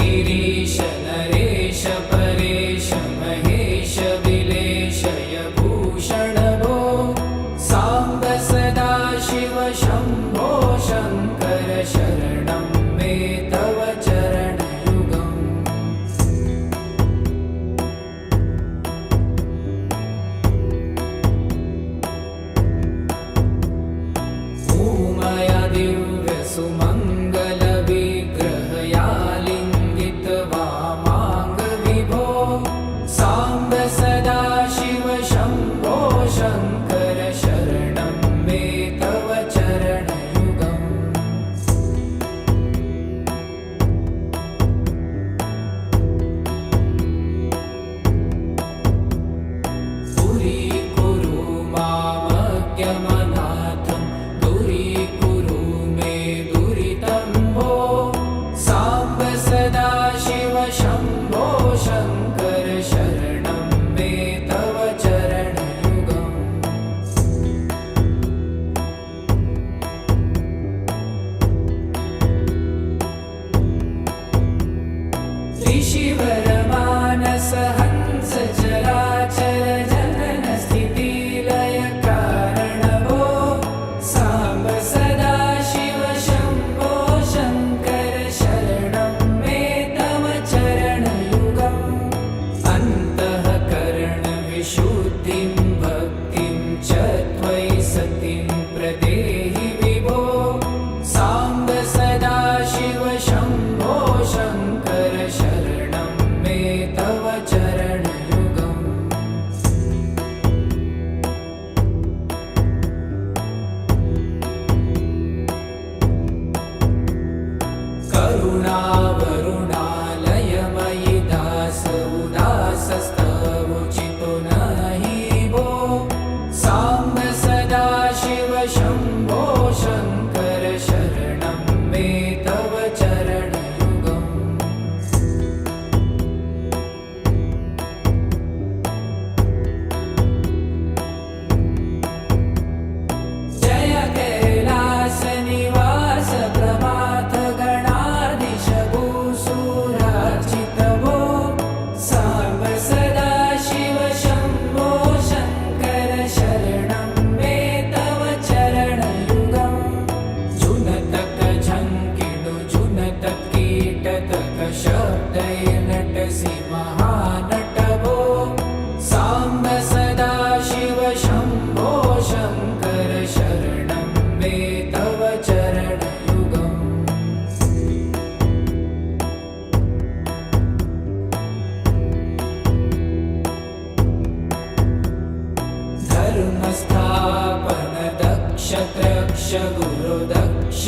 गिरीश नरेश परेश महेश विलेशय भूषण भो साम्ब सदा शिव शम्भो शङ्कर शरणं मे तव चरणयुगम् भूमया दिव्य सुमङ्गल विग्रहया लिङ्गित वामाङ्ग विभो साम्ब सदा शिव शम्भो शङ्कर शरणं मे तव चरणयुगम् दूरीकुरु मामज्ञमनाथं दूरीकुरु मे दुरितं भो साम्ब सदा शिव शम्भो शङ्कर शरणं मे तव चरणयुगम् ऋषिवर मानस हंस चराचर जनन स्थिति लय कारण भो साम्ब सदा शिव शम्भो शङ्कर शरणं मे तव चरणयुगम् अन्तःकरण विशुद्धिं भक्तिं च त्वयि सतिं प्रदेहि विभो साम्ब सदा शिव शम्भो शङ्कर शरणं मे तव चरणयुगम् करुणावरुणालयमयि दास उदासस्तवोचितो नहि भो साम्ब सदा शिव शम्भो शङ्कर शरणं मे तव चरणयुगम् जय कैलास निवास प्रभात गणाधीश भूसुरार्चित भो साम्ब सदा शिव शम्भो शङ्कर शरणं मे तव चरणयुगम् जुनतक झङ्किणु जुनतक कीटतक शब्दैर्नटसि महानट भो साम्ब सदा शिव शम्भो शङ्कर शरणं मे तव चरणयुगम् धर्मस्थापन दक्ष त्रक्ष गुरु दक्ष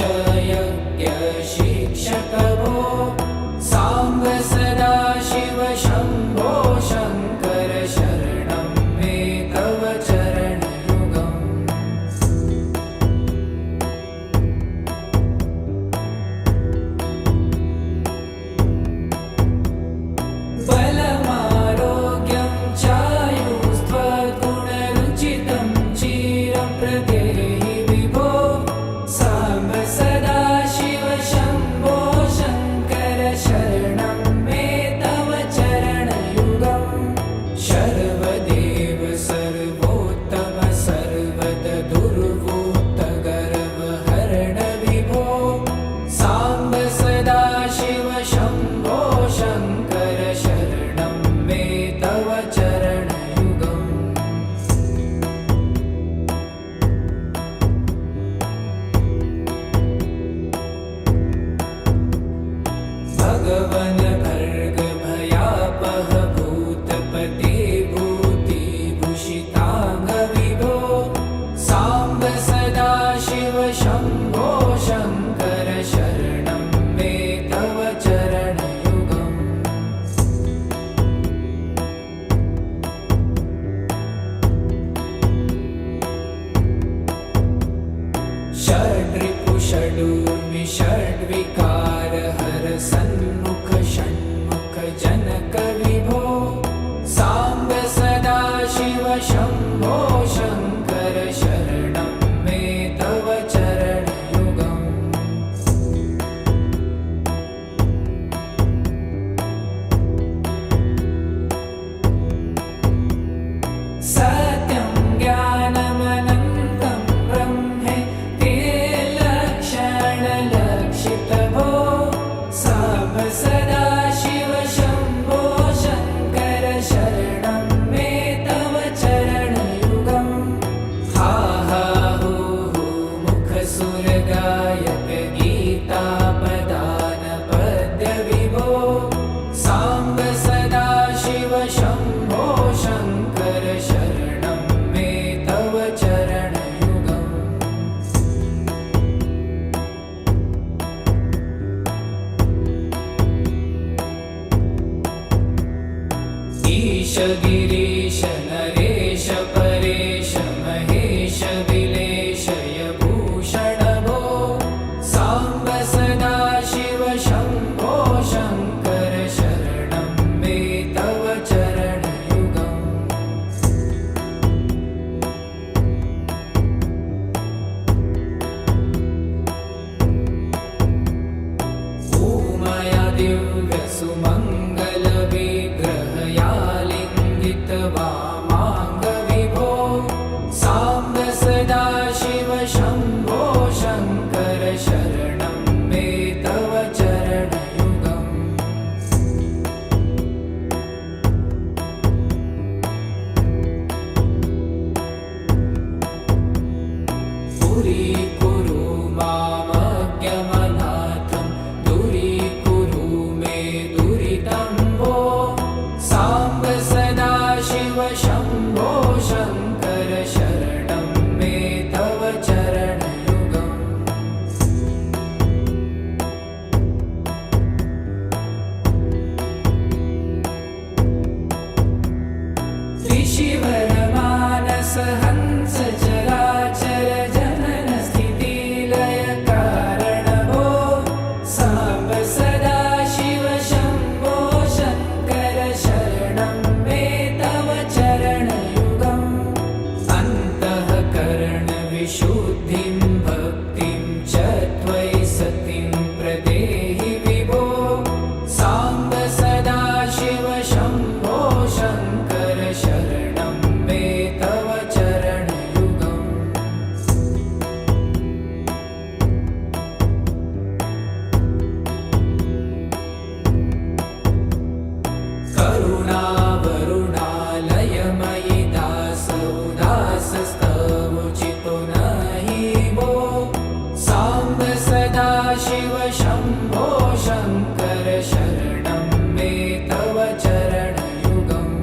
यज्ञ शिक्षक भो साम्ब सदा शिव शम्भो शङ्कर शरणं मे तव चरणयुगम् बलमारोग्यं चायुस्त्वगुणरुचितं चिरं प्रदेहि विभो साम्ब सदा शिव शम्भो शङ्कर शरणं मे तव चरणयुगम् शर्वदेव सर्वोत्तम सर्वद दुर्वूत गर्वहरण विभो साम्ब सदा शिव शम्भो शङ्कर शरणं मे तव चरणयुगम् भगवन् भर्ग भयापह भूतपते भूतिभूषिताङ्ग विभो साम्ब सदा शिव शम्भो शङ्कर शरणं मे तव चरणयुगम् षड्रिपु षडूर्मि षड्विकार हर सन्मुख षण्मुख जनक विभो साम्ब सदा शिव शम्भो शङ्कर शरणं मे तव चरणयुगम् सत्यं ज्ञानमनन्तं ब्रह्मेति लक्षणलक्षितभो साम्ब सदाशिव शम्भो शङ्कर शरणं मे तव चरणयुगम् हा हा हू हू मुखसुरगायक गीतापदान पद्यविभो साम्ब सदाशिव शम्भो शङ्कर शरणं मे तव चरणयुगम् ईश गिरीश नरेश परेश महेश विलेशय भूषण भो साम्ब सदाशिव शम्भो शङ्कर शरणं मे तव चरणयुगम् ऊमया दिव्यसुमङ्गलविग्रहया लिङ्गितवामाङ्गविभो साम्ब सदाशिव शम्भो शङ्कर शरणं मे तव चरणयुगम् पुरीकुरु मामज्ञमनाथं दूरीकुरु मे दुरितं भो साम्ब सदाशिव शम्भो शङ्कर शरणं मे तव चरणयुगम् त्रिशिवरमानस हंस चराचर जनन स्थितिलय कारण भो साम्ब सदाशिव शम्भो शङ्कर शरणं मे तव चरणयुगम् अन्तःकरणविशुद्धिं भक्तिं च त्वयि सतिं प्रदेहि विभो साम्ब सदाशिव शम्भो शङ्कर शरणं मे तव चरणयुगम् करुणावरुणालयमयि दासोदासस्तवोचितो नहि भो साम्ब सदाशिव शम्भो शङ्कर शरणं मे तव चरणयुगम्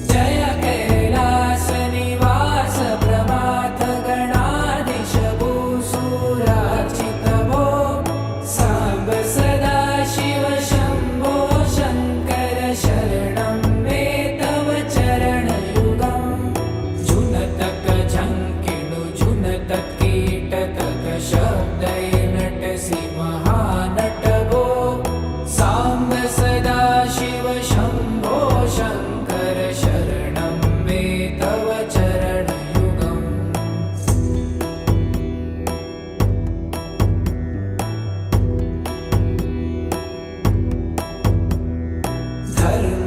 जय कैलासनिवास प्रमाथ गणाधीश भूसुरार्चित भो साम्ब सदाशिव शम्भो शङ्कर शरणं मे तव चरणयुगम् जुनतक झङ्किणु जुनतक कीटतक शब्दै नटसि महानट भो साम्ब सदाशिव शम्भो शङ्कर शरणं मे तव चरणयुगम्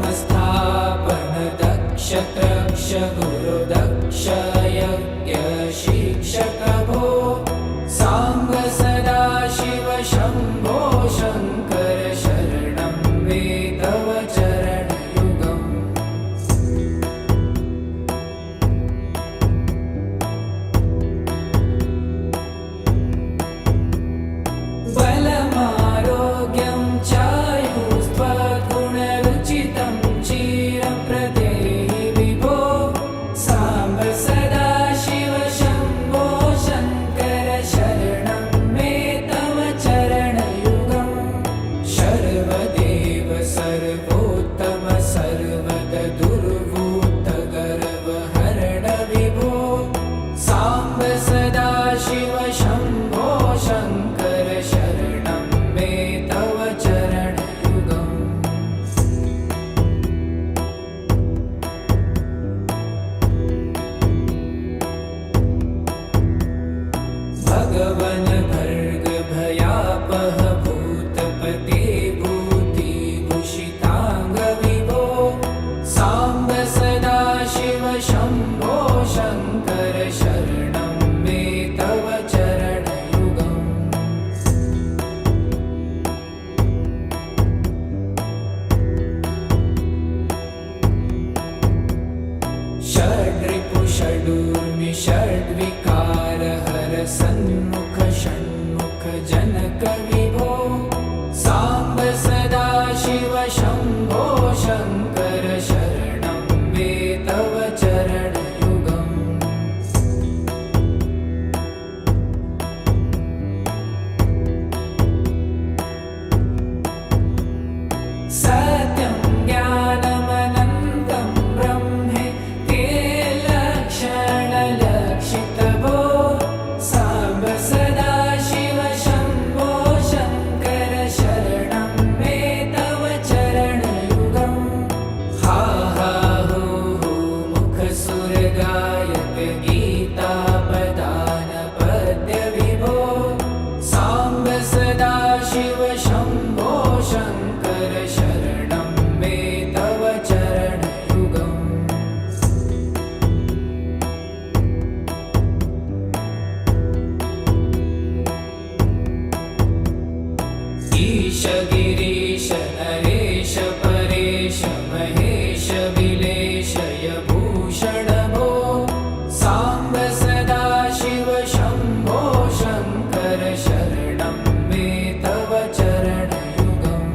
धर्मस्थापन दक्ष त्रक्ष गुरुदक्ष यज्ञ शिक्षक भो साम्ब सदाशिव शम्भो शङ्कर शरणं मे तव चरणयुगम् बलमारोग्यं चायुस्त्वगुणरुचितं चिरं प्रदेहि विभो साम्ब सदाशिव विभो साम्ब सदाशिव शम्भो शङ्कर शरणं मे तव चरणयुगम् सत्यं ज्ञानमनन्तं ब्रह्मे ते लक्षणलक्षितभो साम्ब सदाशिव शम्भो शङ्कर शरणं मे तव चरणयुगम् हा हा हू हू मुखसुरगायक गीतापदान पद्यविभो साम्ब सदाशिव शम्भो शङ्कर शरणं मे तव चरणयुगम् ईश गिरीश नरेश परेश महेश विलेशय भूषण भो साम्ब सदाशिव शम्भो शङ्कर शरणं मे तव चरणयुगम्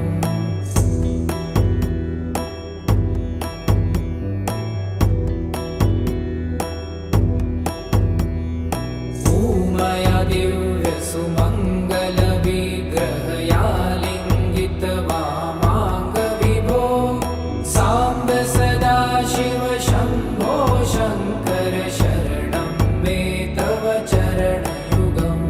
ऊमया दिव्यसुमङ्गलविग्रहया लिङ्गितवामाङ्गविभो साम्ब सदाशिव शम्भो शङ्कर शरणं मे तव चरणयुगम्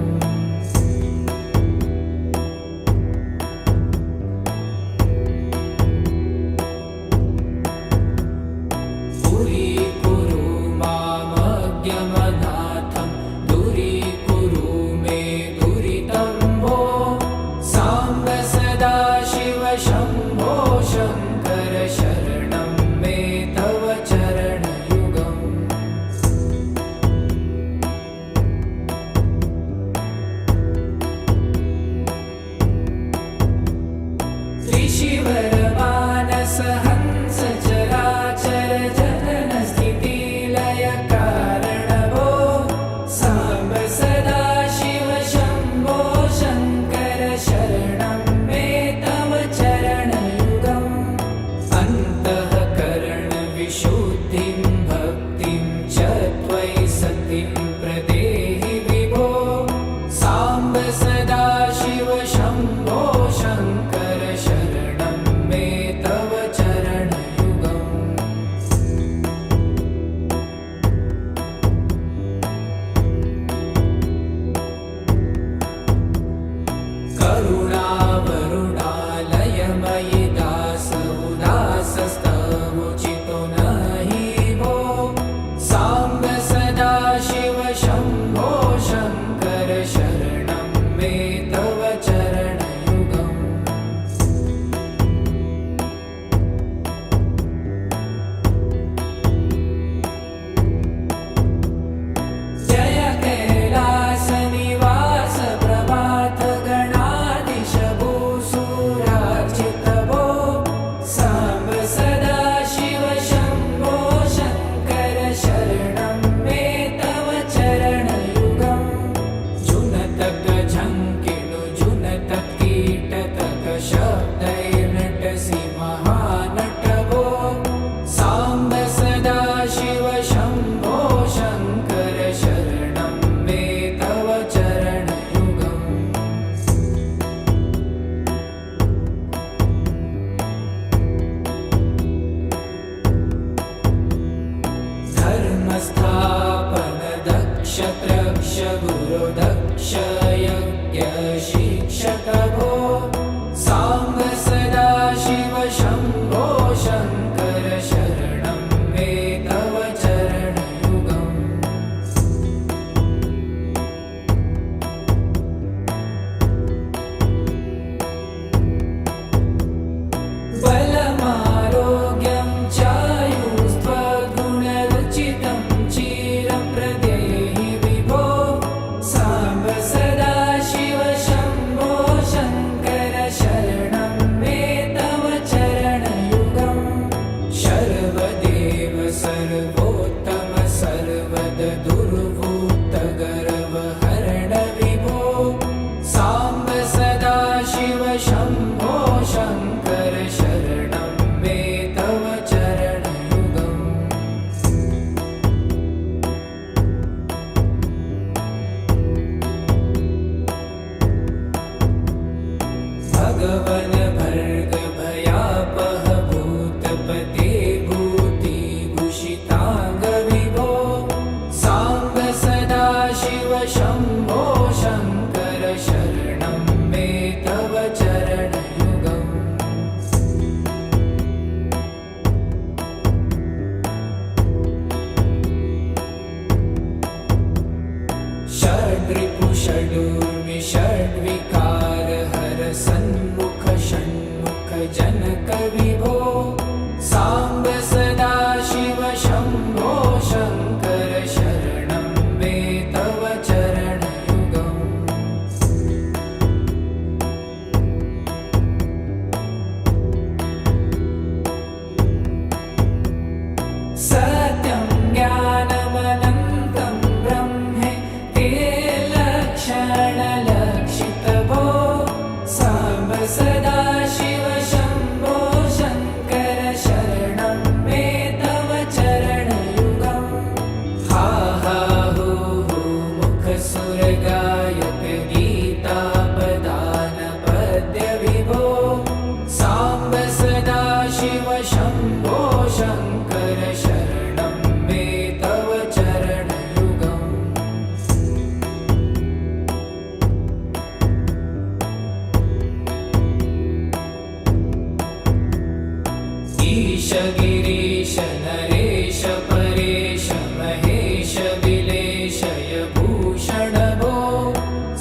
पुरीकुरु मामज्ञमनाथं दूरीकुरु मे दुरितं भो साम्ब सदाशिव शम्भो शङ्कर शरणं मे तव चरणयुगम् त्रिशिवरमानस हंस चराचर जनन स्थितिलय कारण भो साम्ब सदाशिव शम्भो शङ्कर शरणं मे तव चरणयुगम् अन्तःकरण विशुद्धिं भक्तिं च त्वयि सतिं प्रदेहि विभो साम्ब सदाशिव शम्भो शङ्कर शरणं मे तव चरणयुगम् करुणावरुणालयमयि दास उदासस्तवोचितो नहि भो साम्ब सदाशिव शम्भो शङ्कर शरणं मे तव चरणयुगम् भगवन भर्ग भयापह भूतपते भूतिभूषितांग विभो सांब सदाशिव शंभो शंकर शरणं मे तव चरणयुगम् षड्रिपु षडूर्मि षड्विकार हर सन्मुख षण्मुख जनक विभो सांब सदाशिव शंभो शंकर शरणं मे तव चरणयुगम् सत्यं ज्ञानमनन्तं ब्रह्मे ते लक्षणलक्षितभो सांब सदाशिव शंभो शंकर शरणं मे तव चरणयुगम् हा हा हू हू मुखसुरगायक गीतापदान पद्य विभो सांब सदाशिव शंभो शंकर शरणं मे तव चरणयुगम् ईश गिरीश नरेश परेश महेश विलेशय भूषण भो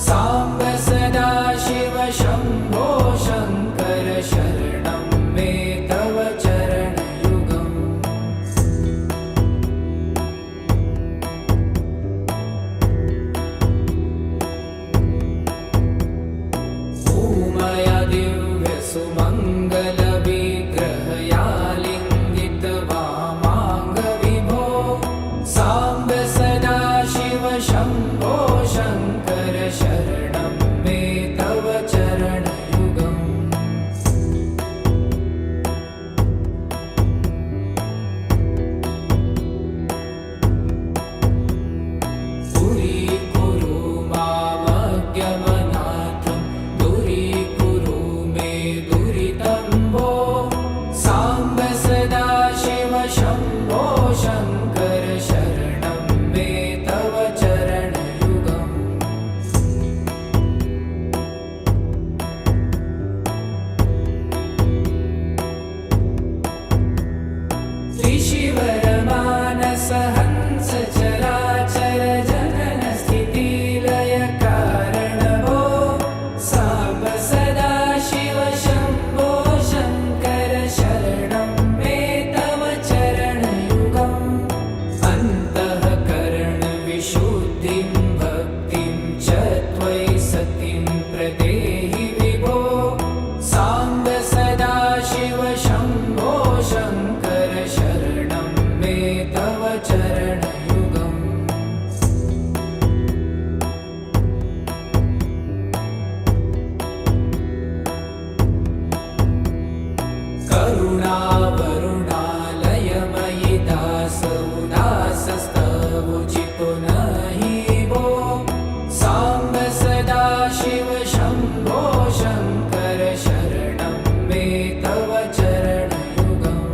सांब सदाशिव शंभो शंकर शरणं मे तव चरणयुगम् उमया दिव्य सुमंगल विग्रहया लिंगित वामांग विभो सांब सदाशिव शंभो शंकर शरणं मे तव चरणयुगम् दूरीकुरु मामज्ञमनाथं दूरीकुरु मे दुरितं भो सांब सदाशिव शंभो शंकर शरणं मे तव चरणयुगम् त्रिशिवरमानस हंस चराचर जनन स्थिति लय कारण भो सांब सदाशिव शंभो शंकर शरणं मे तव चरणयुगम् अन्तःकरण विशुद्धिं भक्तिं च त्वयि सतिं प्रदेहि विभो सांब सदाशिव शंभो शंकर शरणं मे तव चरणयुगम् करुणावरुणालयमयि दास उदासस्तवोचितो नहि भो सांब सदाशिव शंभो शंकर शरणं मे तव चरणयुगम्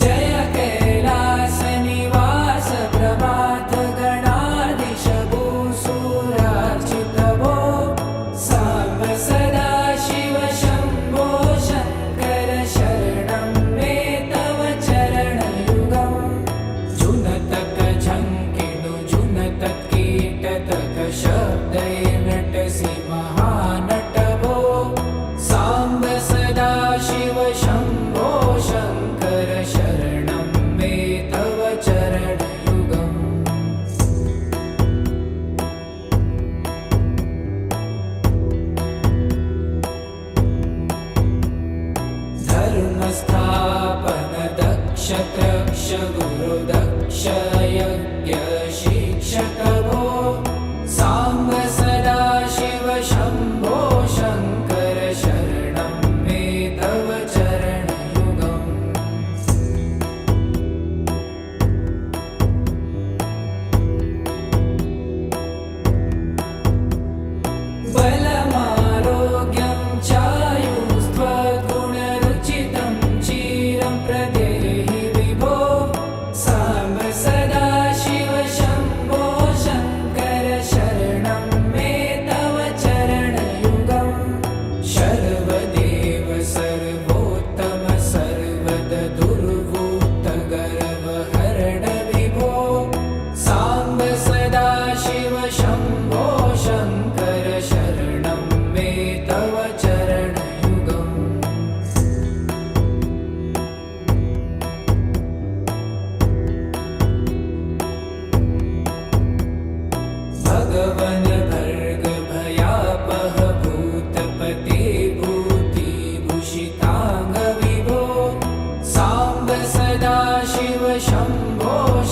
जय कैलास निवास प्रभात गणाधीश भूसुरार्चित भो सांब सदाशिव शंभो शंकर शरणं मे तव चरणयुगम् जुनतक झंकिणु जुनतक कीटतक शब्दै नटसि महानट भो सांब सदाशिव शंभो शंकर शरणं मे तव चरणयुगम् धर्मस्थापन दक्ष त्रक्ष गुरुदक्ष यज्ञ शिक्षक भो सांब सदाशिव शंभो शंकर शरणं मे तव चरणयुगम्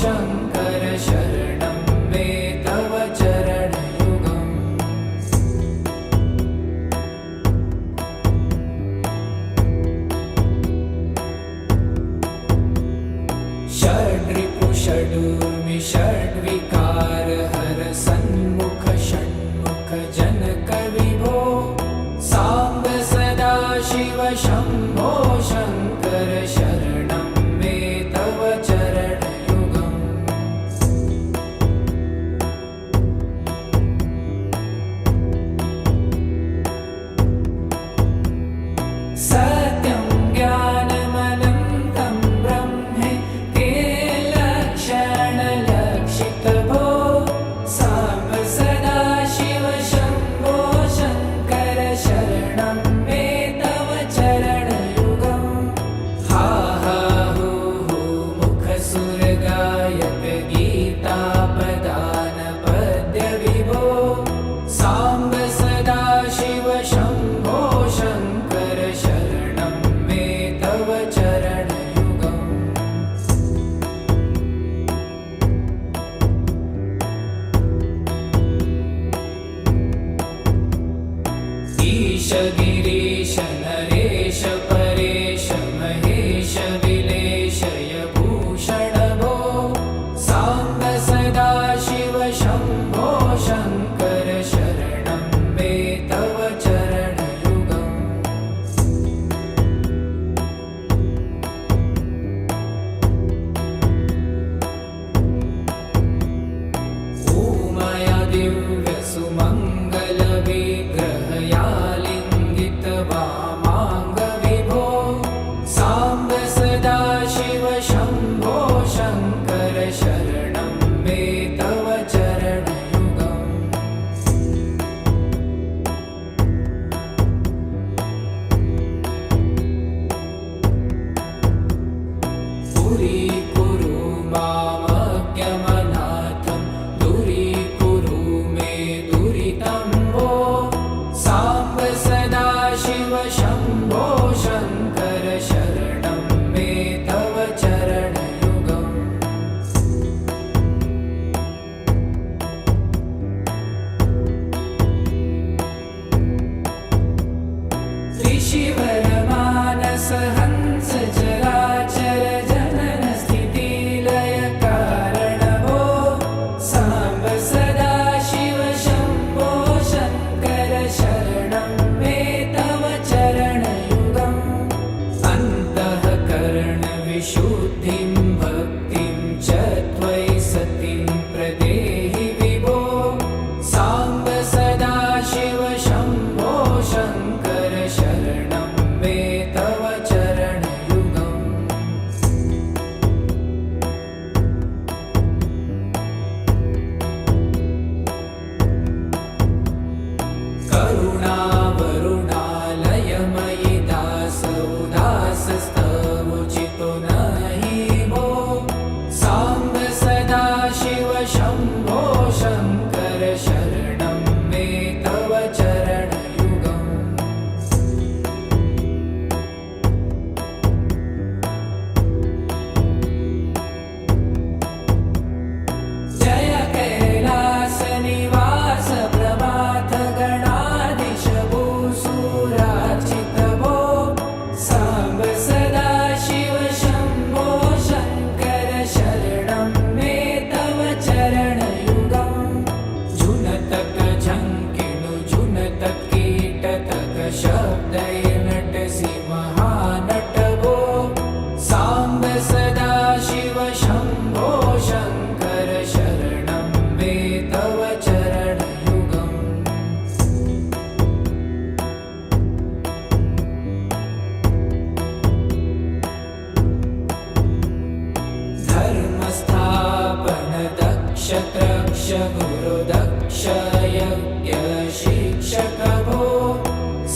शङ्कर शरणं मे तव चरणयुगम् षड्रिपु षडूर्मि षड्विकार हर सन्मुख षण्मुख जनक विभो साम्ब सदा शिव शम्भो शङ्कर शरणं मे तव चरणयुगम् सत्यं ज्ञानमनन्तं ब्रह्मे ते लक्षणलक्षितभो साम्ब सदा शिव शम्भो शङ्कर शरणं मे तव चरणयुगम् हा हा हू हू मुखसुरगायक गीतापदान पद्य विभो साम्ब सदा शिव शम्भो शङ्कर शरणं मे तव चरणयुगम् ईश गिरीश नरेश परेश महेश विलेशय भूषण भो साम्ब सदा शिव शम्भो शङ्कर शरणं मे तव चरणयुगम् ऊमया दिव्यसुमङ्गलविग्रहया लिङ्गित वामाङ्ग विभो साम्ब सदा शिव शम्भो शङ्कर शरणं मे तव चरणयुगम् पुरीकुरु मामज्ञमनाथं दूरीकुरु मे दुरितं भो साम्ब सदा शिव शम्भो शङ्कर शरणं मे तव चरणयुगम् त्रिशिवरमानस हंस चराचर जनन स्थितिलय कारण भो साम्ब सदा शिव शम्भो शङ्कर शरणं मे तव चरणयुगम् अन्तःकरण विशुद्धिं भक्तिं च त्वयि सतिं प्रदेहि विभो साम्ब सदा शिव शम्भो शङ्कर शरणं मे तव चरणयुगम् करुणावरुणालयमयि दास उदासस्तवोचितो नहि भो साम्ब सदा शिव शम्भो शङ्कर शरणं मे तव चरणयुगम् जय कैलासनिवास प्रभात गणाधीश भूसुरार्चित भो साम्ब सदा शिव शम्भो शङ्कर शरणं मे तव चरणयुगम् झुनतक झङ्किणु झुनतक कीटतक शब्दै नटसि महानट भो साम्ब सदा शिव शम्भो शङ्कर शरणं मे तव चरणयुगम् धर्मस्थापन दक्ष त्रक्ष गुरुदक्ष यज्ञ शिक्षक भो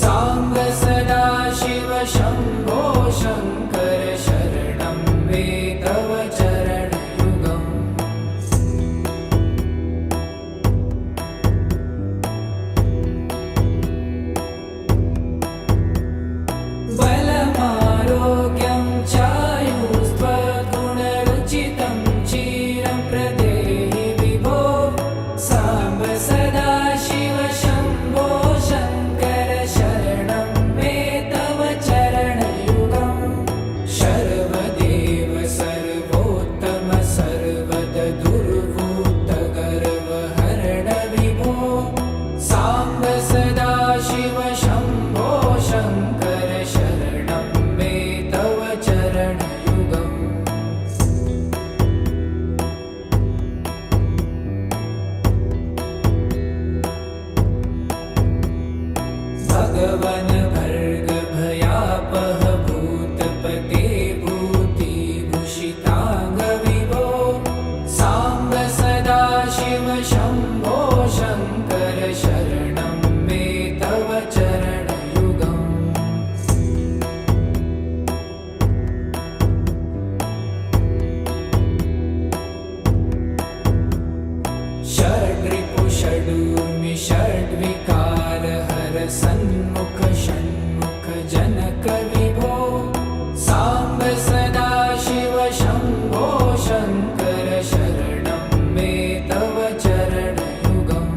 साम्ब सदा शिव शम्भो शङ्कर शरणं मे तव चरणयुगम् बलमारोग्यं चायुस्त्वद्गुणरुचितं सन्मुख षण्मुख जनक विभो साम्ब सदा शिव शम्भो शङ्कर शरणं मे तव चरणयुगम्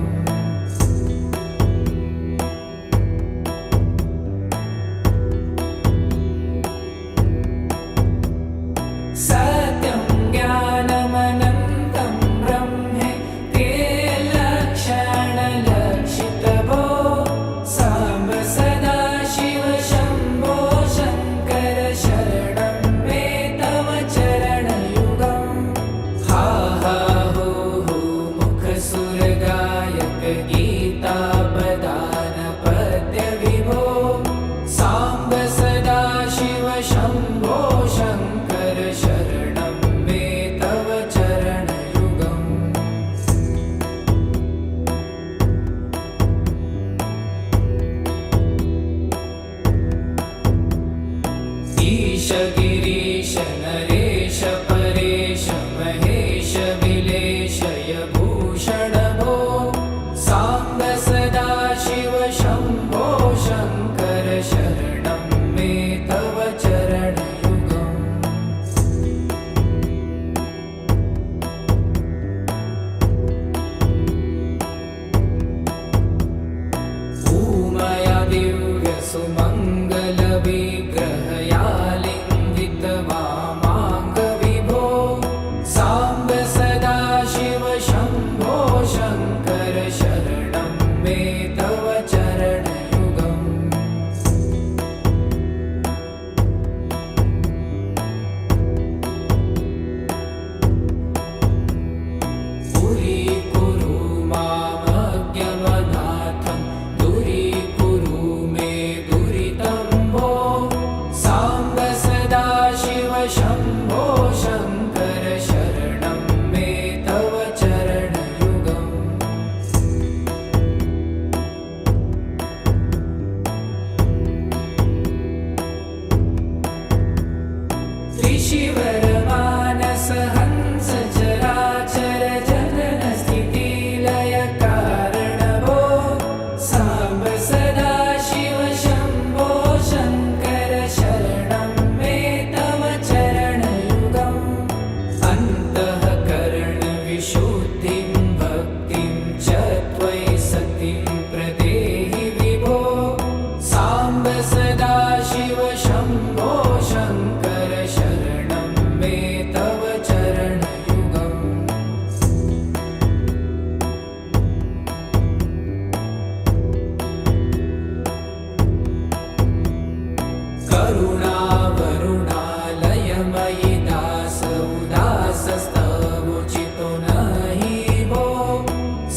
सत्यं ज्ञानमनन्तं ब्रह्मे ते लक्षणलक्षितभो साम्ब सदा शिव शम्भो शङ्कर शरणं मे तव चरणयुगम् हा हा हो हो मुखसुरगायक गीतापदान पद्य विभो साम्ब सदा शिव शम्भो शङ्कर शरणं मे तव चरणयुगम् ईश गिरीश नरेश परेश महेश विलेशय भूषण भो साम्ब सदा शिव शम्भो शङ्कर शरणं मे तव चरणयुगम् ऊमया दिव्य सुमङ्गल विग्रहया लिङ्गित वामाङ्ग विभो साम्ब सदा शिव शम्भो शङ्कर शरणं मे तव चरणयुगम् पुरीकुरु मामज्ञमनाथं दूरीकुरु मे दुरितं भो साम्ब सदा शिव शम्भो शङ्कर शरणं मे तव चरणयुगम् त्रिशिवरमानस हंस चराचर जनन स्थितिलय कारण भो साम्ब सदा शिव शम्भो शङ्कर शरणं मे तव चरणयुगम् अन्तःकरण विशुद्धिं भक्तिं च त्वयि सतिं प्रदेहि विभो साम्ब सदा शिव शम्भो शङ्कर शरणं मे तव चरणयुगम् करुणावरुणालयमयि दास उदासस्तवोचितो नहि भो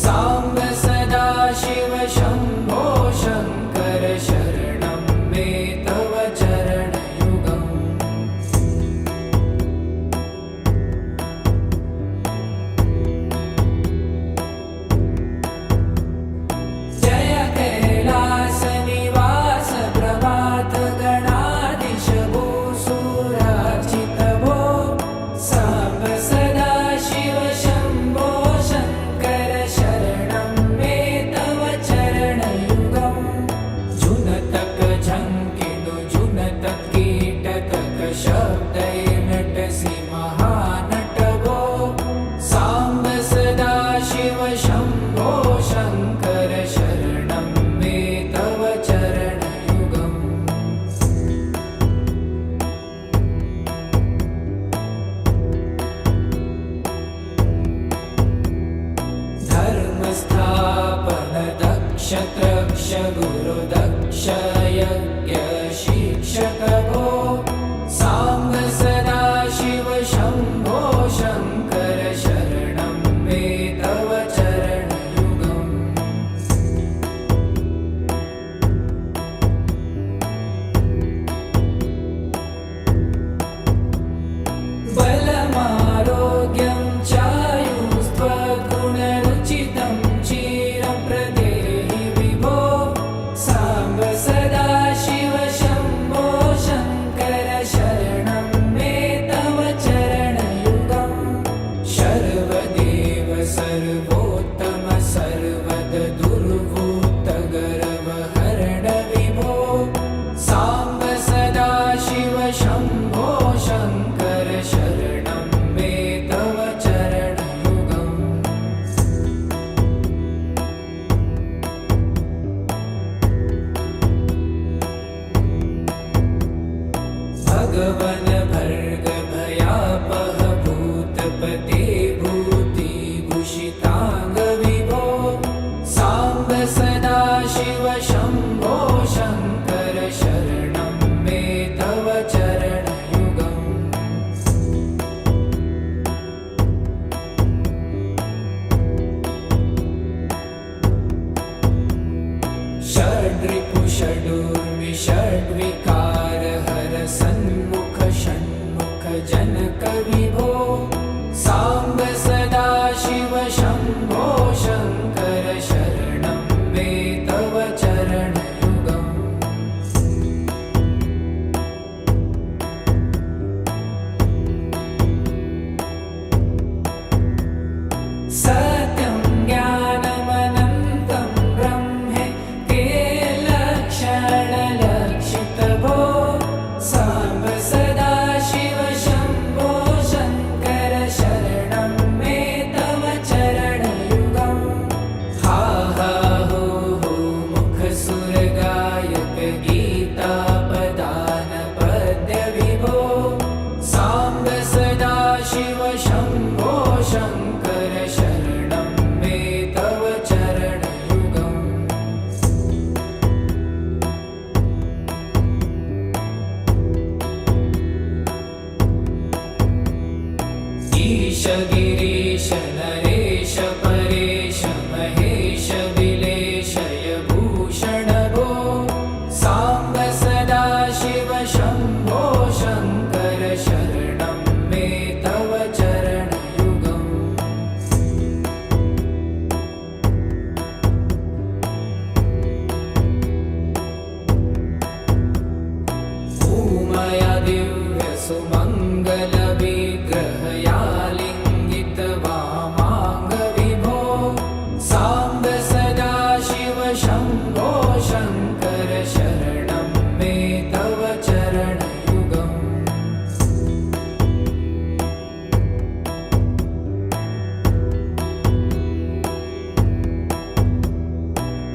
साम्ब सदा शिव शम्भो शङ्कर शरणं मे तव चरणयुगम् जय कैलासनिवास प्रभात गणाधीश भूसुरार्चित भो साम्ब सदा शिव शम्भो शङ्कर शरणं मे तव चरणयुगम् जुनतक झङ्किनु जुनतक कीटतक शब्दैर्नटसि महानट भो साम्ब सदा शिव शम्भो शङ्कर शरणं मे तव चरणयुगम् धर्मस्थापन दक्ष त्रक्ष गुरु दक्ष यज्ञ शिक्षक भो साम्ब सदा शिव शम्भो शङ्कर शरणं मे तव चरणयुगम् बलमारोग्यं चायुस्त्वगुणरुचितं चिरं प्रदेहि विभो साम्ब सदा शिव शम्भो शङ्कर शरणं मे तव चरणयुगम् शर्वदेव सर्वोत्तम सर्वद दुर्वृत्त गर्व हर सत्यं ज्ञानमनन्तं ब्रह्मेति लक्षणलक्षितभो साम्ब सदाशिव शम्भो शङ्कर शरणं मे तव चरणयुगम् हा हा हो हो मुखसुरगायक गीतापदान पद्यविभो साम्ब सदाशिव शम्भो शङ्कर शरणं मे तव चरणयुगम् ईश गिरीश नरेश परेश महेश विलेशय भूषण भो साम्ब सदाशिव शम्भो शङ्कर शरणं मे तव चरणयुगम् उमया दिव्य सुमङ्गल विग्रहया लिङ्गित वामाङ्ग विभो साम्ब सदाशिव शम्भो शङ्कर शरणं मे तव चरणयुगम्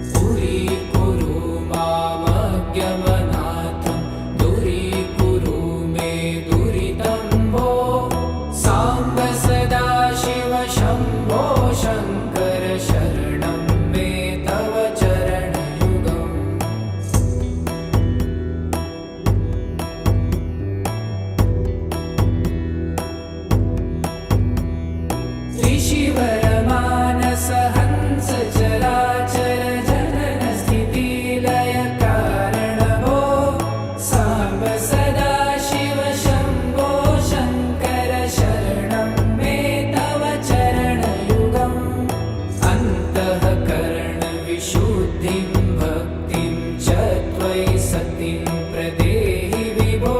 पुरीकुरु मामज्ञमनाथं दूरीकुरु मे दुरितं भो साम्ब सदाशिव शम्भो शङ्कर शरणं मे तव चरणयुगम् ऋषिवरमानस हंस चराचर जनन स्थितिलय कारण भो साम्ब सदाशिव शम्भो शङ्कर शरणं मे तव चरणयुगम् अन्तःकरण विशुद्धिं भक्तिं च त्वयि सतिं प्रदेहि विभो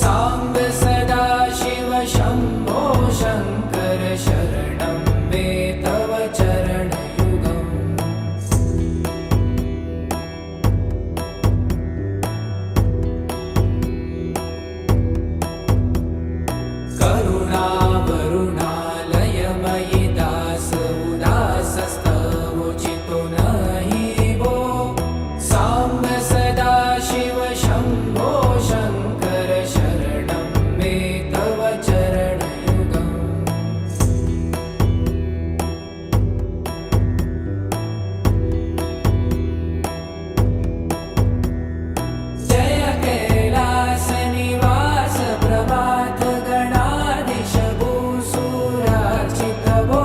साम्ब सदाशिव शम्भो शङ्कर शरणं मे तव चरणयुगम् करुणावरुणालयमयि दास उदासस्तवोचितो नहि भो साम्ब सदाशिव शम्भो शङ्कर शरणं मे तव चरणयुगम् जय कैलासनिवास प्रभात गणाधीश भूसुरार्चित भो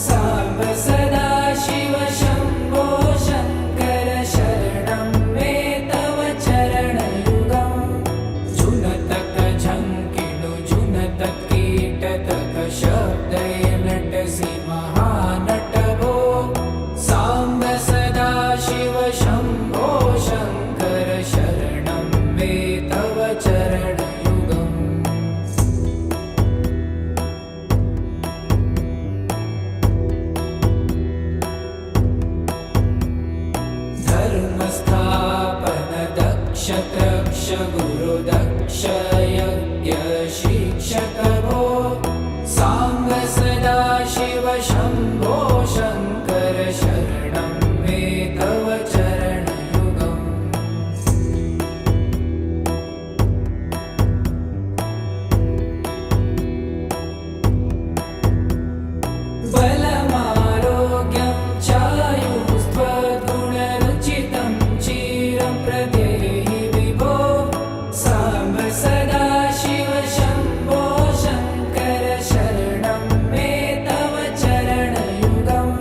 साम्ब सदाशिव शम्भो शङ्कर शरणं मे तव चरणयुगम् जुनतक झङ्किणु जुनतक कीटतक शब्दय नटसि महानट भो साम्ब सदाशिव शम्भो शङ्कर शरणं मे तव चरणयुगम् धर्मस्थापन दक्ष त्रक्ष गुरुदक्ष यज्ञ शिक्षक भो साम्ब सदाशिव शम्भो शङ्कर शरणं मे तव चरणयुगम् बलमारोग्यं चायुस्त्वगुणरुचितं चिरं प्रदेहि विभो साम्ब सदाशिव शम्भो शङ्कर शरणं मे तव चरणयुगम्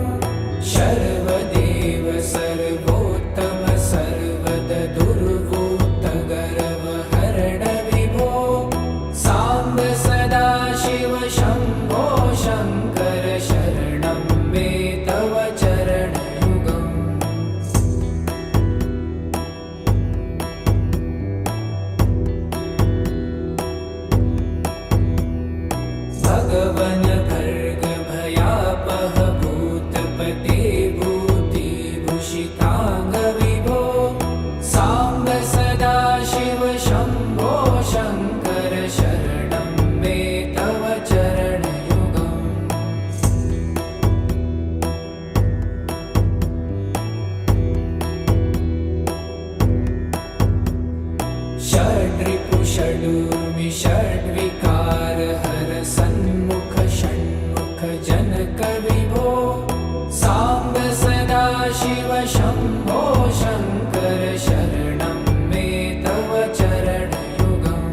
शर्वदेव सर्वोत्तम सर्वद दुर्वूत गर्वहरण विभो साम्ब सदाशिव शम्भो शङ्कर शरणं मे तव चरणयुगम् भगवन भर्ग भया जनक विभो साम्ब सदा शिव शम्भो शङ्कर शरणं मे तव चरणयुगम्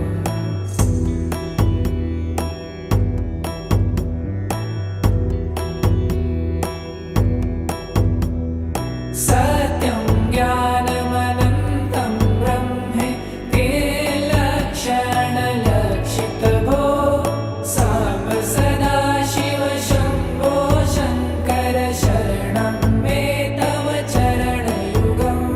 सत्यं ज्ञानमनन्तं ब्रह्मे ते लक्षणलक्षितभो साम्ब सदा शिव शम्भो शङ्कर शरणं मे तव चरणयुगम्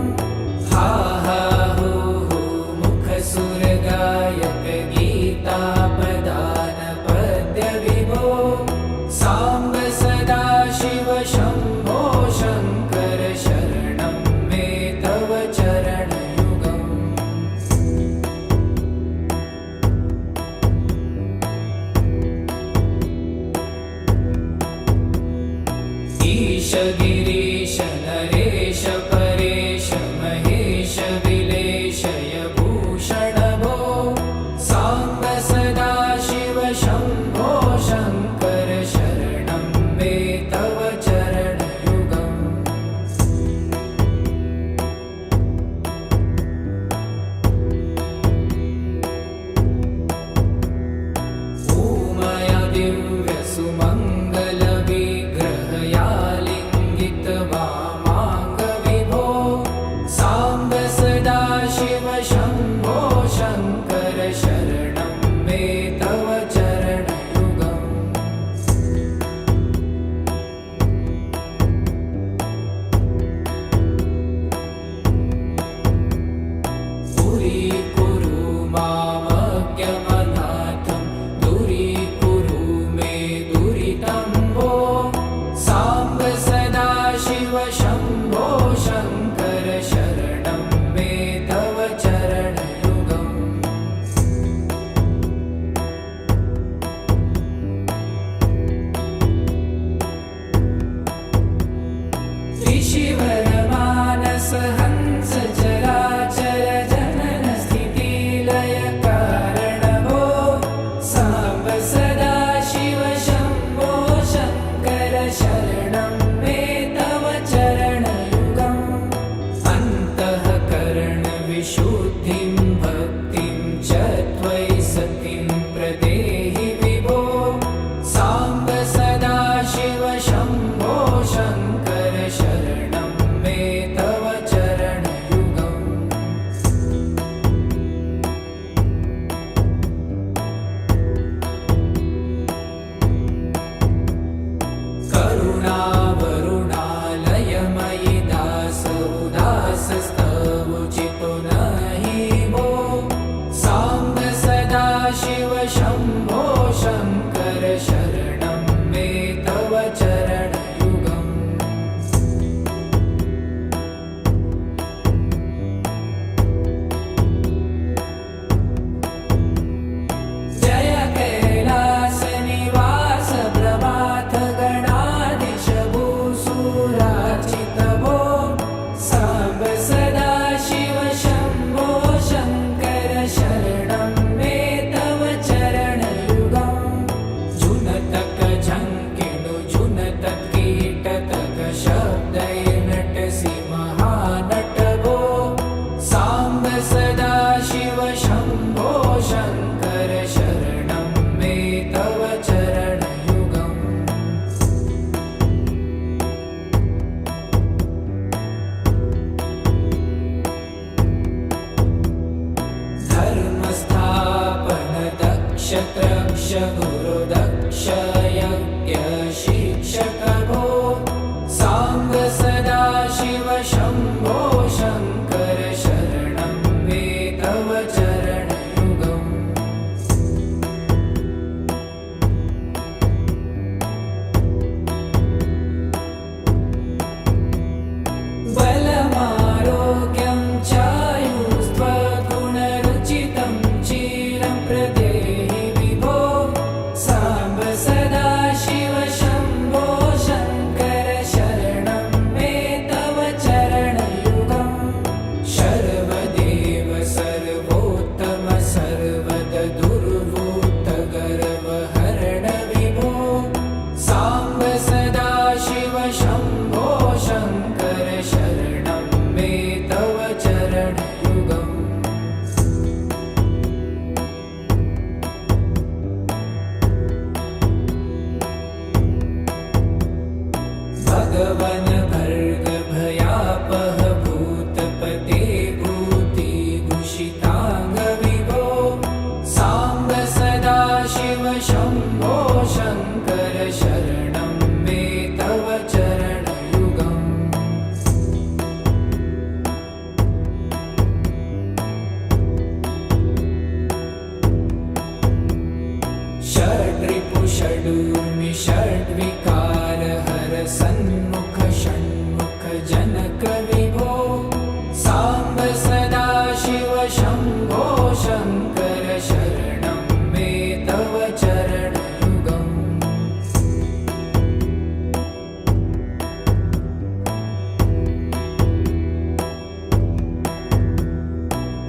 हा हा हू हू मुखसुरगायक गीतापदान पद्यविभो साम्ब सदा शिव शम्भो शङ्कर शरणं मे तव चरणयुगम् ईश गिरीश नरेश परेश महेश विलेशय भूषण भो साम्ब सदा शिव शम्भो शङ्कर शरणं मे तव चरणयुगम् ऊमया दिव्यसुमङ्गलविग्रहयालिङ्गित वामाङ्गविभो साम्ब सदा शिव शम्भो शङ्कर शरणं मे तव चरणयुगम् दूरीकुरु मामज्ञमनाथं दूरीकुरु मे दुरितं भो साम्ब सदा शिव शम्भो शङ्कर शरणं मे तव चरणयुगम् ऋषिवरमानस हंस चराचर जनन स्थितिलय कारण भो साम्ब सदा शिव शम्भो शङ्कर शरणं मे तव चरणयुगम् अन्तःकरणविशुद्धिं भक्तिं च त्वयि सतिं प्रदेहि विभो साम्ब सदा शिव शम्भो शङ्कर शरणं मे तव चरणयुगम् करुणावरुणालयमयि दास उदासस्तवुचितो नहि भो साम्ब सदा शिव शम्भो शङ्कर शरणं मे तव चरणयुगम् जय कैलासनिवास प्रभात गणाधीश भूसुरार्चित भो साम्ब सदा शिव शम्भो शङ्कर शरणं मे तव चरणयुगम् जुनतक झङ्किणु जुनतक कीटतक शब्दैर्नटसि महानट भो साम्ब सदा शिव शम्भो शङ्कर शरणं मे तव चरणयुगम् धर्मस्थापन दक्ष त्रक्ष गुरुदक्ष यज्ञ शिक्षक भो साम्ब सदा शिव शम्भो शङ्कर शरणं मे तव चरणयुगम् बलमारोग्यं चायुस्त्वगुणरुचितं चिरं प्रदेहि विभो वन भर्ग भयापह भूतपते भूतिभूषितांग विभो सांब सदाशिव शंभो शंकर शरणं मे तव चरणयुगम् षड्रिपु षडूर्मि षड्विकार हर सन्मुख षण्मुख जनक विभो सांब सदाशिव शंभो शंकर शरणं मे तव चरणयुगम्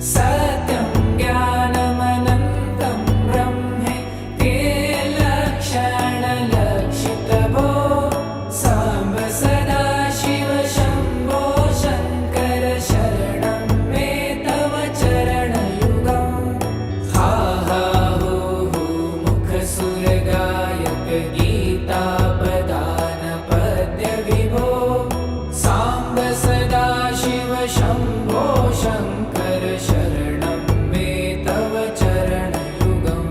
सत्यं ज्ञानमनन्तं ब्रह्मे ते लक्षणलक्षितभो सांब सदाशिव शंभो शंकर शरणं मे तव चरणयुगम् हा हा हो हो मुखसुरगायक गीतापदान पद्य विभो सांब सदाशिव शंभो शंकर शरणं मे तव चरणयुगम्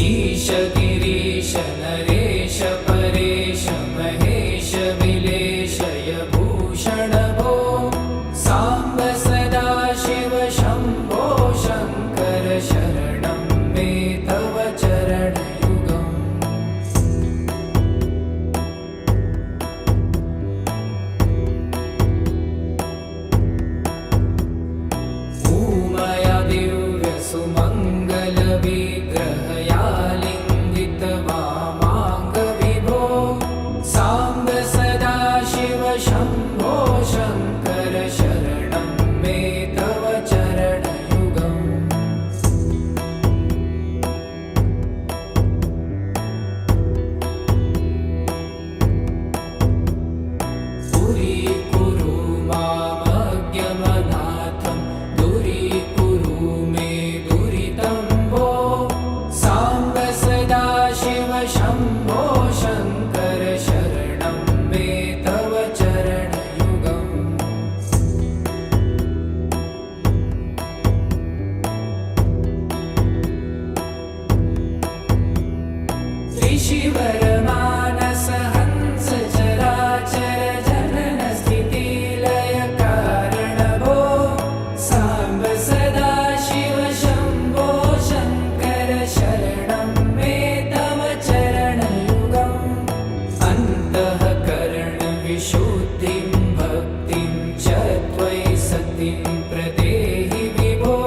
ईश गिरीश नरेश परेश महेश विलेशय भूषण भो सांब सदाशिव शंभो शंकर शरणं मे तव चरणयुगम् उमया दिव्य सुमंगल विग्रहया लिंगित वामांग विभो सांब सदाशिव शंभो शंकर शरणं मे तव चरणयुगम् दूरीकुरु मामज्ञमनाथं दूरीकुरु मे दुरितं भो सांब सदाशिव शंभो शंकर शरणं मे तव चरणयुगम् त्रिशिवरमानस हंस चराचर जनन स्थिति लय कारण भो सांब सदाशिव शंभो शंकर शरणं मे तव चरणयुगम् अन्तःकरण विशुद्धिं भक्तिं च त्वयि सतिं प्रदेहि विभो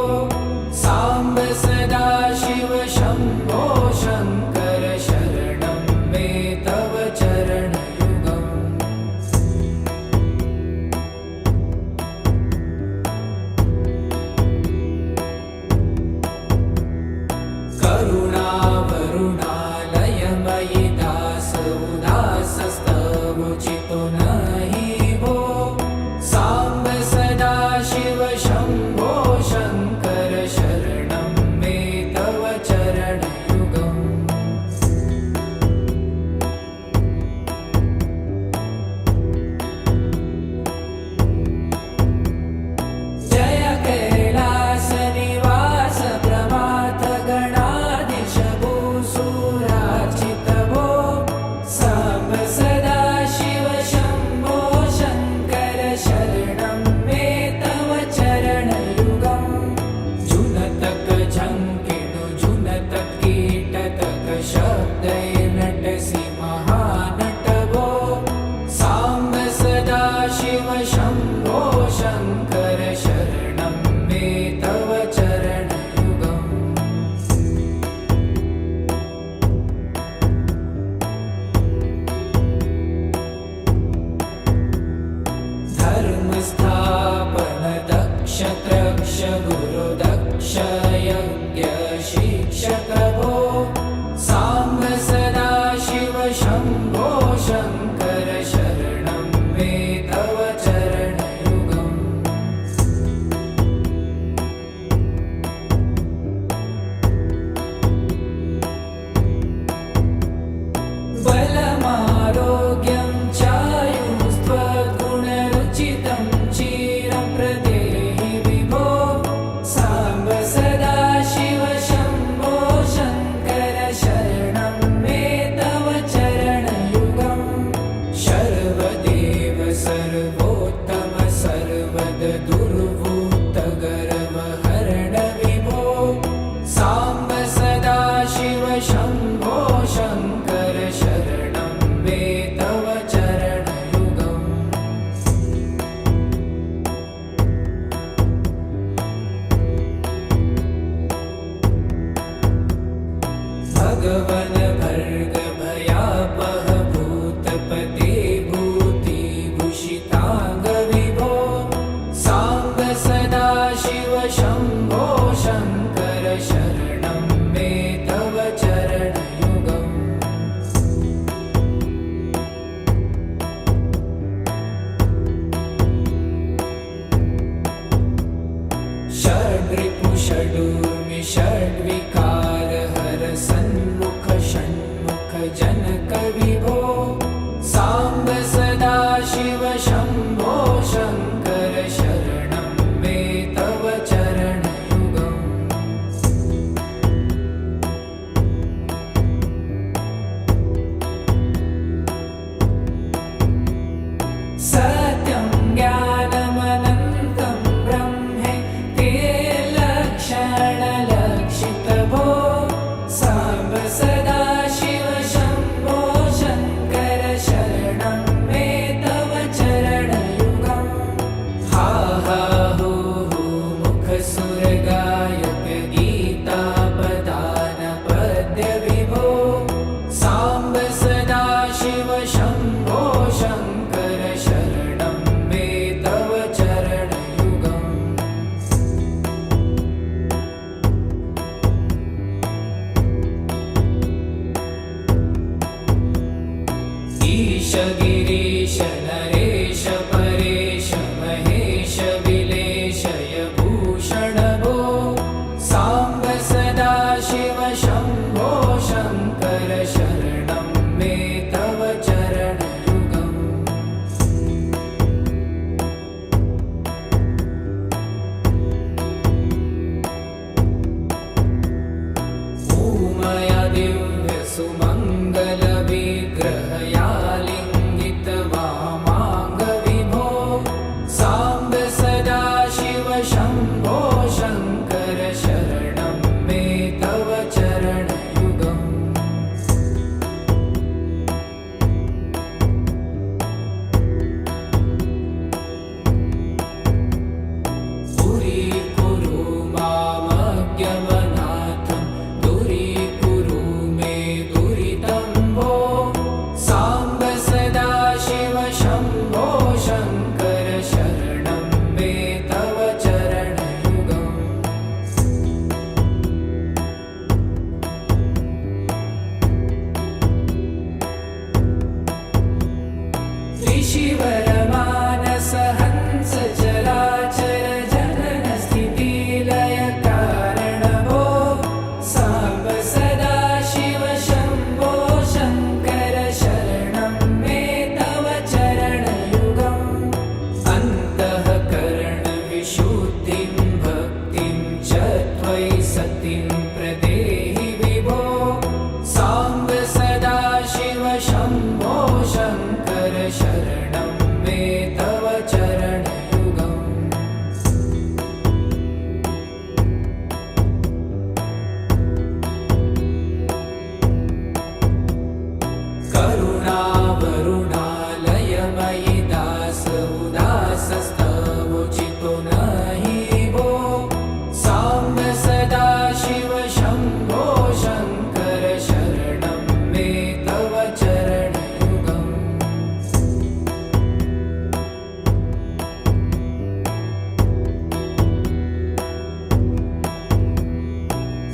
सांब सदाशिव शंभो शंकर शरणं मे तव चरणयुगम् करुणावरुणालयमयि दास उदासस्तवोचितो नहि भो सांब सदाशिव शंभो शंकर शरणं मे तव चरणयुगम् जय कैलास निवास प्रमाथ गणाधीश भूसुरार्चित भो सांब सदाशिव शंभो शंकर शरणं मे तव चरणयुगम् जुनतक झंकिणु जुनतक कीटतक शब्दैर्नटसि महानट भो सांब सदाशिव शंभो शंकर शरणं मे तव चरणयुगम् धर्मस्थापन दक्ष त्रक्ष गुरु दक्ष यज्ञ शिक्षक भो सांब सदाशिव शंभो शंकर शरणं मे तव चरणयुगम् सदाशिव शम्भो शङ्कर शरणं मे तव चरणयुगम् षड्रिपु षडूर्मि षड्विकार हर सन्मुख षण्मुख जनक विभो साम्ब सदाशिव शम्भो शङ्कर शरणं मे तव चरणयुगम् सत्यं ज्ञानमनन्तं ब्रह्मे ते लक्षणलक्षितभो साम्ब सदाशिव शम्भो शङ्कर शरणं मे तव चरणयुगम् हा हा हू हू मुखसुरगायक गीतापदान पद्य विभो साम्ब सदाशिव शम्भो शङ्कर शरणं मे तव चरणयुगम् ईश गिरीश नरेश परेश महेश विलेशय भूषण भो साम्ब सदाशिव शम्भो शङ्कर शरणं मे तव चरणयुगम् ऊमया दिव्य सुमङ्गल विग्रहया लिङ्गित वामाङ्ग विभो साम्ब सदाशिव शम्भो शङ्कर शरणं मे तव चरणयुगम् पुरीकुरु मामज्ञमनाथं दूरीकुरु मे दुरितं भो साम्ब सदाशिव शम्भो शङ्कर शरणं मे तव चरणयुगम् त्रिशिवरमानस हंस चराचर जनन स्थितिलय कारण भो साम्ब सदाशिव शम्भो शङ्कर शरणं मे तव चरणयुगम् अन्तःकरण विशुद्धिं भक्तिं च त्वयि सतिं प्रदेहि विभो साम्ब सदाशिव शम्भो शङ्कर शरणं मे तव चरणयुगम् करुणावरुणालयमयि दास उदासस्तवोचितो नहि भो साम्ब सदाशिव शम्भो शङ्कर शरणं मे तव चरणयुगम्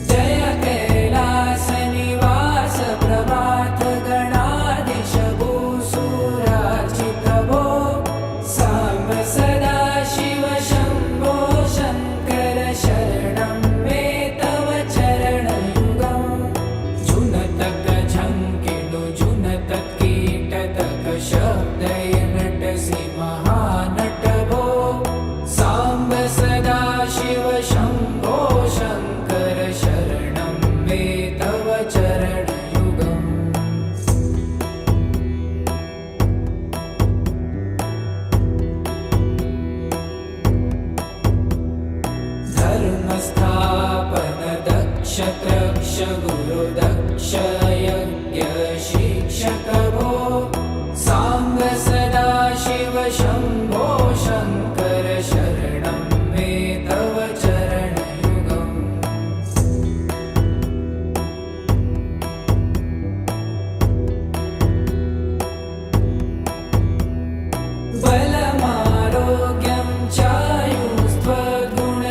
जय कैलास निवास प्रभात गणाधीश भूसुरार्चित भो साम्ब सदाशिव शम्भो शङ्कर शरणं मे तव चरणयुगम् जुनतक झङ्किणु जुनतक कीटतक शब्दय नटसि महानट भो साम्ब सदाशिव शम्भो शङ्कर शरणं मे तव चरणयुगम् धर्मस्थापन दक्ष त्रक्ष गुरु दक्ष यज्ञ शिक्षक भो साम्ब सदाशिव शम्भो शङ्कर शरणं मे तव चरणयुगम् बलमारोग्यं चायुस्त्वगुण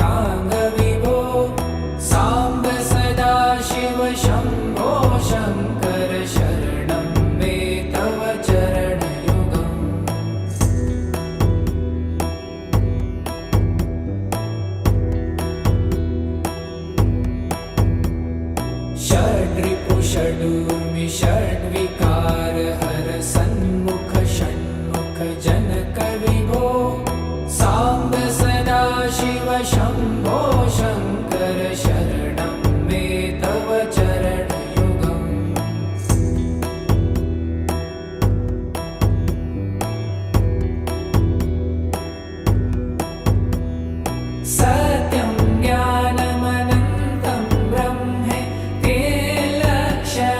सर्वार्थाङ्ग विभो साम्ब सदाशिव शम्भो शङ्कर शरणं मे तव चरणयुगम् षड्रिपु षडूर्मि षड्विकार हर सन्मुख षण्मुख जनक विभो साम्ब सदाशिव शम्भो शङ्कर शरणं मे तव चरणयुगम् सत्यं ज्ञानमनन्तं ब्रह्मे ते लक्षणलक्षितभो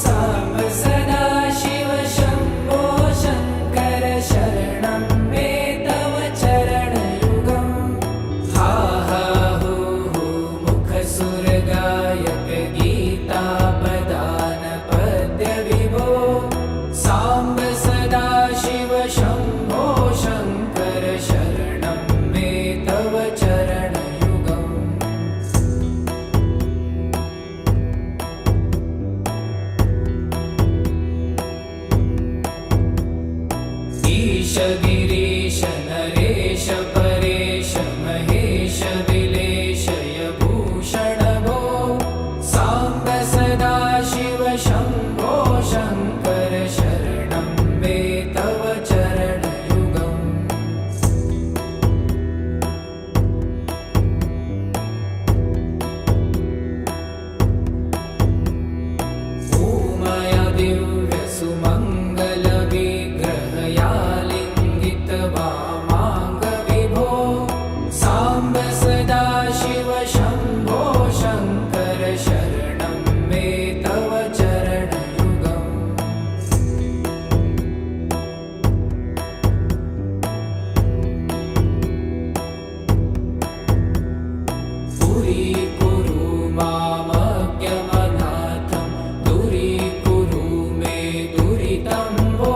साम्ब सदाशिव शम्भो शङ्कर शरणं मे तव चरणयुगम् हा हा हू हू मुखसुरगायक गीतापदान पद्य विभो साम्ब सदाशिव शम्भो शङ्कर शरणं मे तव चरणयुगम् ईश गिरीश नरेश परेश महेश विलेशय भूषण भो साम्ब सदाशिव शम्भो शङ्कर शरणं मे तव चरणयुगम् ऊमया दिव्यसुमङ्गलविग्रहया लिङ्गित वामाङ्ग विभो साम्ब सदाशिव शम्भो शङ्कर शरणं मे तव चरणयुगम् पुरीकुरु मामज्ञमनाथं दूरीकुरु मे दुरितं भो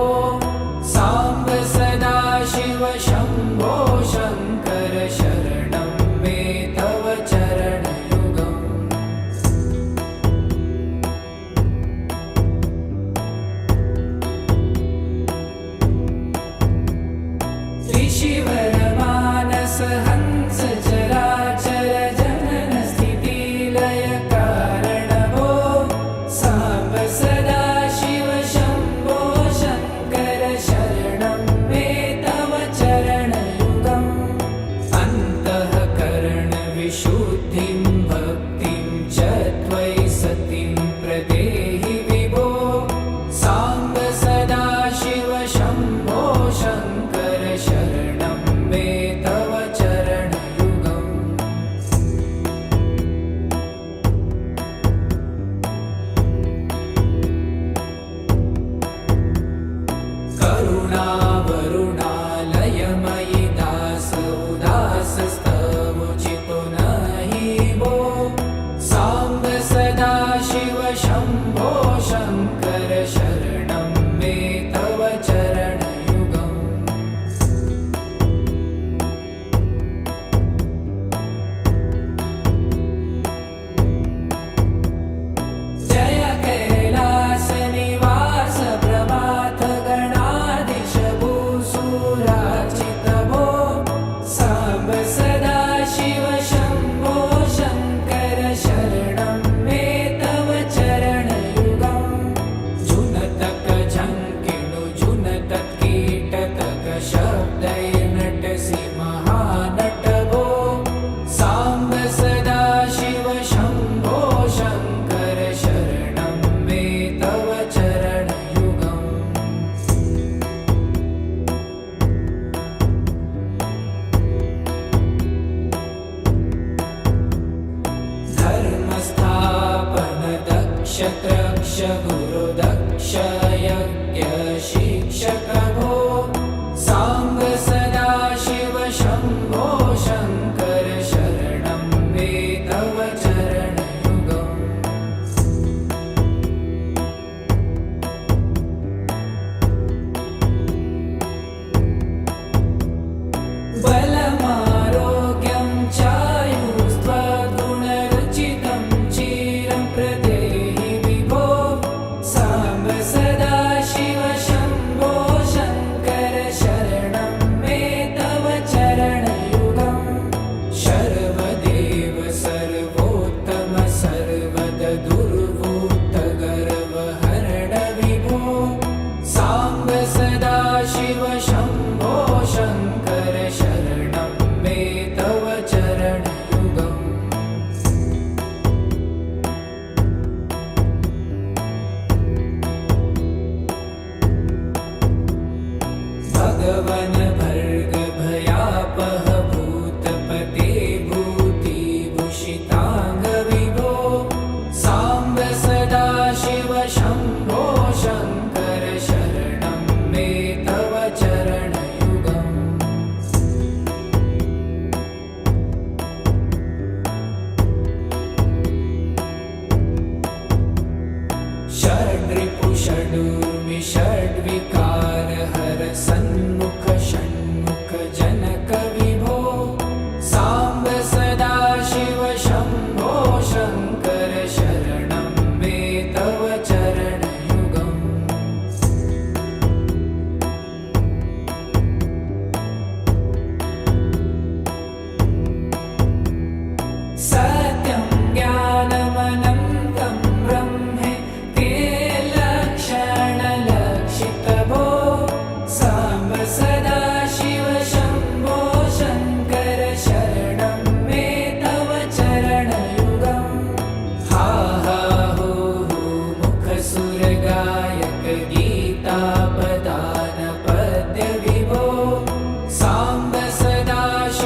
साम्ब सदाशिव शम्भो शङ्कर शरणं मे तव चरणयुगम् त्रिशिवरमानस हंस चराचर जनन स्थितिलय कारण भो साम्ब सदाशिव शम्भो शङ्कर शरणं मे तव चरणयुगम् अन्तःकरण विशुद्धिं भक्तिं च त्वयि सतिं प्रदेहि विभो साम्ब सदाशिव शम्भो शङ्कर शरणं मे तव चरणयुगम् करुणावरुणालयमयि दास उदासस्तवोचितो नहि भो साम्ब सदाशिव शम्भो शङ्कर शरणं मे तव चरणयुगम् जय कैलासनिवास प्रभात गणाधीश भूसुरार्चित भो साम्ब सदाशिव शम्भो शङ्कर शरणं मे तव चरणयुगम् जुनतक झङ्किणु जुनतक कीटतक शब्दैर्नटसि महानट भो साम्ब सदाशिव शम्भो शङ्कर शरणं मे तव चरणयुगम् धर्मस्थापन दक्ष त्रक्ष गुरु दक्ष यज्ञ शिक्षक भो साम्ब सदाशिव शम्भो शङ्कर शरणं मे तव चरणयुगम् बलम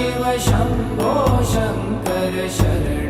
शिव शम्भो शङ्कर शरणं